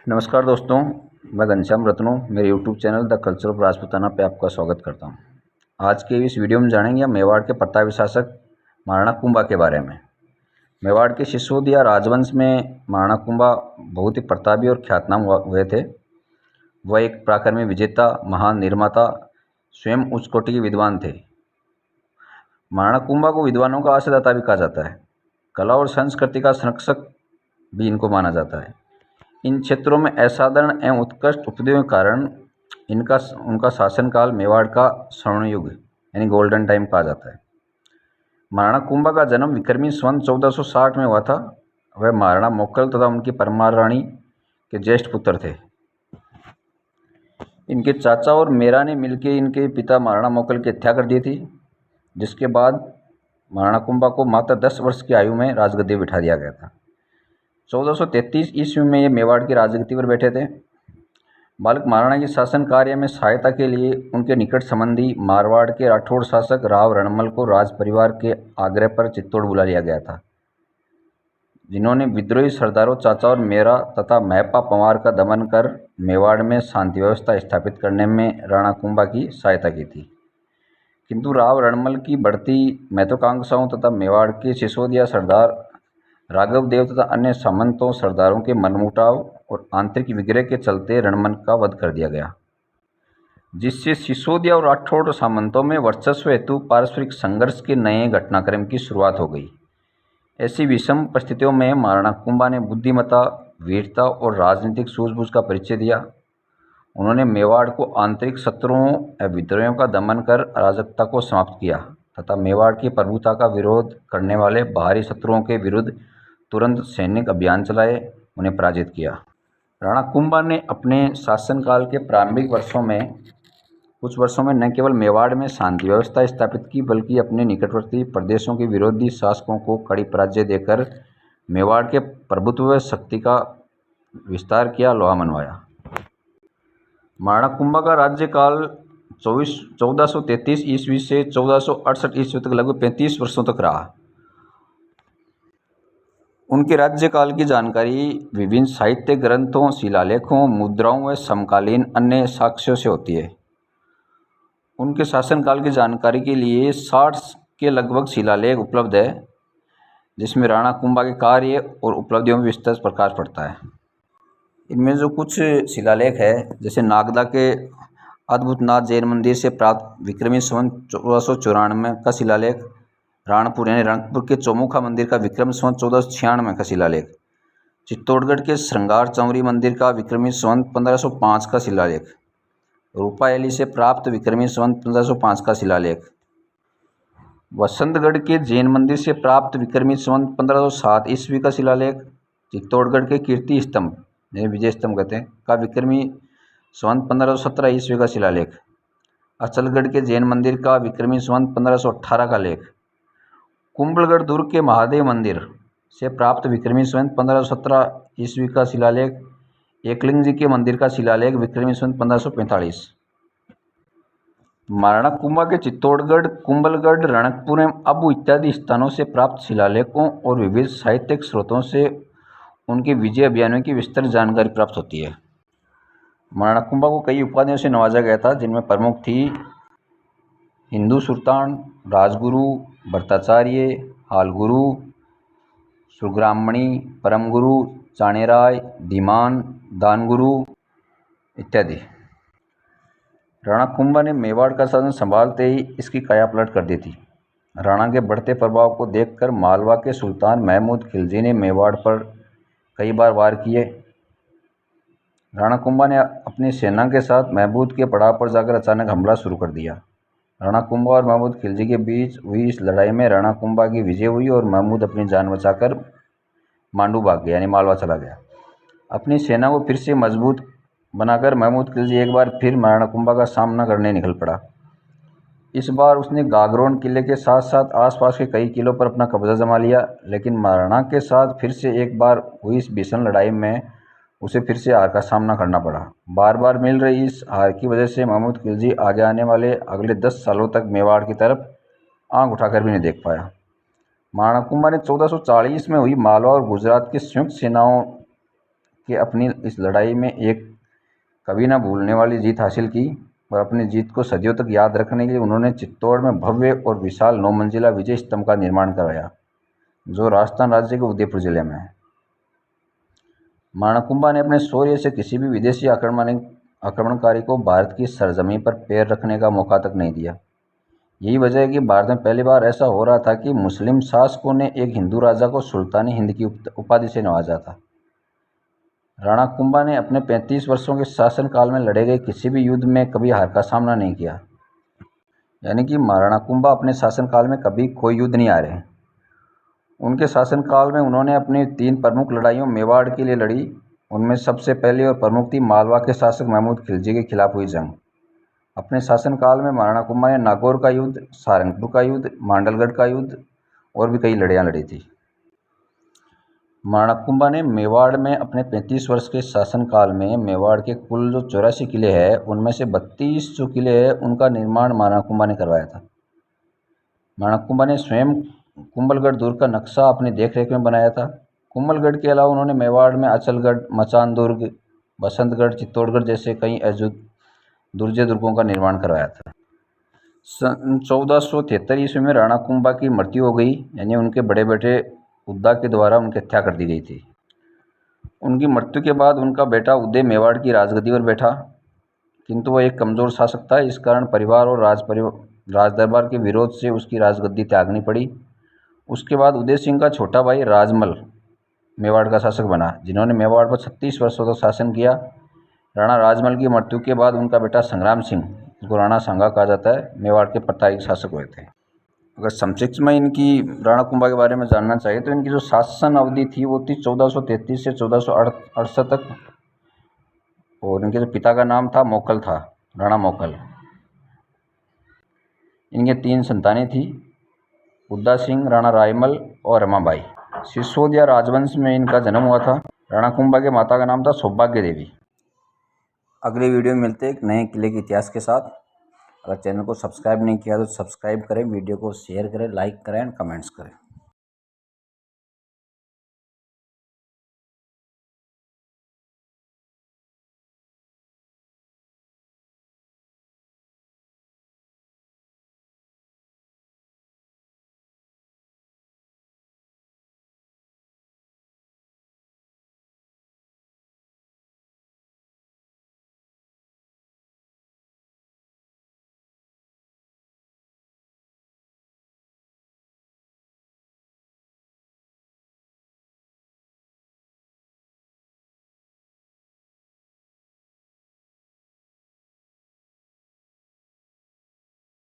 नमस्कार दोस्तों, मैं घनश्याम रत्नू मेरे YouTube channel the culture of Rajputana पे आपका स्वागत करता हूं। आज के इस वीडियो में जानेंगे हम मेवाड़ के प्रतापी शासक महाराणा कुंभा के बारे में। मेवाड़ के सिसोदिया राजवंश में महाराणा कुंभा बहुत ही प्रतापी और ख्यातनाम हुए थे। वह एक पराक्रमी विजेता, महान निर्माता, स्वयं उच्च कोटि के विद्वान थे। महाराणा कुंभा को विद्वानों का आश्रयदाता भी कहा जाता है। कला और संस्कृति का संरक्षक भी इनको माना जाता है। इन क्षेत्रों में असाधारण एवं उत्कृष्ट उपलब्धियों के कारण उनका शासनकाल मेवाड़ का स्वर्ण युग यानी गोल्डन टाइम कहा जाता है। महाराणा कुंभा का जन्म विक्रमी संवत 1460 में हुआ था। वह महाराणा मोक्कल तथा उनकी परमार रानी के ज्येष्ठ पुत्र थे। इनके चाचा और मेरा ने मिलकर इनके पिता महाराणा मोक्कल की हत्या कर दी थी, जिसके बाद महाराणा कुंभा को मात्र 10 वर्ष की आयु में राजगद्दी बिठा दिया गया था। 1433 ईस्वी में ये मेवाड़ की राजगद्दी पर बैठे थे। बालक महाराणा के शासन कार्य में सहायता के लिए उनके निकट संबंधी मारवाड़ के राठौड़ शासक राव रणमल को राज परिवार के आग्रह पर चित्तौड़ बुला लिया गया था, जिन्होंने विद्रोही सरदारों चाचा और मेरा तथा महपा पंवार का दमन कर मेवाड़ में शांति व्यवस्था स्थापित करने में राणा कुंभा की सहायता की थी। किंतु राव रणमल की बढ़ती महत्वाकांक्षाओं तथा मेवाड़ के सिसोदिया सरदार राघव देव तथा अन्य सामंतों सरदारों के मनमुटाव और आंतरिक विग्रह के चलते रणमल का वध कर दिया गया, जिससे सिसोदिया और राठौड़ सामंतों में वर्चस्व हेतु पारस्परिक संघर्ष के नए घटनाक्रम की शुरुआत हो गई। ऐसी विषम परिस्थितियों में महाराणा कुंभा ने बुद्धिमत्ता, वीरता और राजनीतिक सूझबूझ का परिचय दिया। उन्होंने मेवाड़ को आंतरिक शत्रुओं या विद्रोहियों का दमन कर अराजकता को समाप्त किया तथा मेवाड़ की प्रभुता का विरोध करने वाले बाहरी शत्रुओं के विरुद्ध तुरंत सैनिक अभियान चलाए, उन्हें पराजित किया। राणा कुंभा ने अपने शासनकाल के प्रारंभिक कुछ वर्षों में न केवल मेवाड़ में शांति व्यवस्था स्थापित की, बल्कि अपने निकटवर्ती प्रदेशों के विरोधी शासकों को कड़ी पराजय देकर मेवाड़ के प्रभुत्व व शक्ति का विस्तार किया, लोहा मनवाया। महाराणा कुंभा का राज्यकाल 1433 ईस्वी से 1468 ईस्वी तक लगभग 35 वर्षों तक रहा। उनके राज्यकाल की जानकारी विभिन्न साहित्य ग्रंथों, शिलालेखों, मुद्राओं व समकालीन अन्य साक्ष्यों से होती है। उनके शासनकाल की जानकारी के लिए 60 के लगभग शिलालेख उपलब्ध है, जिसमें राणा कुंभा के कार्य और उपलब्धियों में विस्तृत प्रकाश पड़ता है। इनमें जो कुछ शिलालेख है, जैसे नागदा के अद्भुतनाथ जैन मंदिर से प्राप्त विक्रमी संवत 1494 का शिलालेख, राणपुर यानी रंगपुर के चौमुखा मंदिर का विक्रम संवत 1496 का शिलालेख, चित्तौड़गढ़ के श्रृंगार चौरी मंदिर का विक्रमी संवत 1505 का शिलालेख, रूपायली से प्राप्त विक्रमी संवत 1505 का शिलालेख, वसंतगढ़ के जैन मंदिर से प्राप्त विक्रमी संवत 1507 ईस्वी का शिलालेख, चित्तौड़गढ़ के कीर्ति स्तंभ जिन्हें विजय स्तंभ कहते हैं का विक्रमी संवत 1517 ईस्वी का शिलालेख, अचलगढ़ के जैन मंदिर का विक्रमी संवत 1518 का लेख, कुंभलगढ़ दुर्ग के महादेव मंदिर से प्राप्त विक्रमी संवत 1517 ईस्वी का शिलालेख, एकलिंग जी के मंदिर का शिलालेख विक्रमी संवत 1545। महाराणा कुंभा के चित्तौड़गढ़, कुंभलगढ़, रणकपुर एवं अबू इत्यादि स्थानों से प्राप्त शिलालेखों और विविध साहित्यिक स्रोतों से उनके विजय अभियानों की विस्तृत जानकारी प्राप्त होती है। महाराणा कुंभा को कई उपाधियों से नवाजा गया था, जिनमें प्रमुख थी हिंदू सुल्तान, राजगुरु, भट्टाचार्य, हालगुरु, सुग्रामणि, परमगुरु, चाणेराय, धीमान, दानगुरु इत्यादि। राणा कुंभा ने मेवाड़ का शासन संभालते ही इसकी काया पलट कर दी थी। राणा के बढ़ते प्रभाव को देखकर मालवा के सुल्तान महमूद खिलजी ने मेवाड़ पर कई बार वार किए। राणा कुंभा ने अपनी सेना के साथ महमूद के पड़ाव पर जाकर अचानक हमला शुरू कर दिया। राणा कुंभा और महमूद खिलजी के बीच हुई इस लड़ाई में राणा कुंभा की विजय हुई और महमूद अपनी जान बचाकर मांडू भाग गया यानी मालवा चला गया। अपनी सेना को फिर से मजबूत बनाकर महमूद खिलजी एक बार फिर महाराणा कुंभा का सामना करने निकल पड़ा। इस बार उसने गागरोन किले के साथ साथ आसपास के कई किलों पर अपना कब्जा जमा लिया, लेकिन महाराणा के साथ फिर से एक बार हुई इस भीषण लड़ाई में उसे फिर से हार का सामना करना पड़ा। बार बार मिल रही इस हार की वजह से महमूद खिलजी आगे आने वाले अगले 10 सालों तक मेवाड़ की तरफ आंख उठाकर भी नहीं देख पाया। महाराणा कुंभा ने 1440 में हुई मालवा और गुजरात की संयुक्त सेनाओं के अपनी इस लड़ाई में एक कभी न भूलने वाली जीत हासिल की और अपनी जीत को सदियों तक याद रखने के लिए उन्होंने चित्तौड़ में भव्य और विशाल 9 मंजिला विजय स्तंभ का निर्माण करवाया, जो राजस्थान राज्य के उदयपुर जिले में है। महाराणा कुंभा ने अपने शौर्य से किसी भी विदेशी आक्रमणकारी को भारत की सरजमीं पर पैर रखने का मौका तक नहीं दिया। यही वजह है कि भारत में पहली बार ऐसा हो रहा था कि मुस्लिम शासकों ने एक हिंदू राजा को सुल्तानी हिंद की उपाधि से नवाजा था। राणा कुंभा ने अपने 35 वर्षों के शासनकाल में लड़े गए किसी भी युद्ध में कभी हार का सामना नहीं किया। यानी कि महाराणा कुंभा अपने शासनकाल में कभी कोई युद्ध नहीं हारे। उनके शासनकाल में उन्होंने अपनी 3 प्रमुख लड़ाइयों मेवाड़ के लिए लड़ी। उनमें सबसे पहली और प्रमुख थी मालवा के शासक महमूद खिलजी के खिलाफ हुई जंग। अपने शासनकाल में महाराणा कुंभा ने नागौर का युद्ध, सारंगपुर का युद्ध, मांडलगढ़ का युद्ध और भी कई लड़ाइयाँ लड़ी थी। महाराणा कुंभा ने मेवाड़ में अपने 35 वर्ष के शासनकाल में मेवाड़ के कुल जो 84 किले हैं, उनमें से 32 जो किले हैं उनका निर्माण महाराणा कुंभा ने करवाया था। महाराणा कुंभा ने स्वयं कुंभलगढ़ दुर्ग का नक्शा अपनी देखरेख में बनाया था। कुंभलगढ़ के अलावा उन्होंने मेवाड़ में अचलगढ़, मचान दुर्ग, बसंतगढ़, चित्तौड़गढ़ जैसे कई दुर्जय दुर्गों का निर्माण करवाया था। सन 1473 ईस्वी में राणा कुंभा की मृत्यु हो गई, यानी उनके बड़े बेटे उद्दा के द्वारा उनकी हत्या कर दी गई थी। उनकी मृत्यु के बाद उनका बेटा उदय मेवाड़ की राजगद्दी पर बैठा, किंतु वह एक कमज़ोर शासक था। इस कारण परिवार और राजदरबार के विरोध से उसकी राजगद्दी त्यागनी पड़ी। उसके बाद उदय सिंह का छोटा भाई राजमल मेवाड़ का शासक बना, जिन्होंने मेवाड़ पर 36 वर्षों तक शासन किया। राणा राजमल की मृत्यु के बाद उनका बेटा संग्राम सिंह, जिसको राणा सांगा कहा जाता है, मेवाड़ के प्रांतीय शासक हुए थे। अगर संक्षिप्त में इनकी राणा कुंभा के बारे में जानना चाहिए तो इनकी जो शासन अवधि थी वो थी 1433 से 1468 तक। और इनके जो पिता का नाम था मोकल था, राणा मोकल। इनके 3 संतानें थी, उद्दा सिंह, राणा रायमल और रमाबाई। सिसोदिया राजवंश में इनका जन्म हुआ था। राणा कुंभा के माता का नाम था सौभाग्य देवी। अगले वीडियो में मिलते हैं एक नए किले के इतिहास के साथ। अगर चैनल को सब्सक्राइब नहीं किया तो सब्सक्राइब करें, वीडियो को शेयर करें, लाइक करें एंड कमेंट्स करें।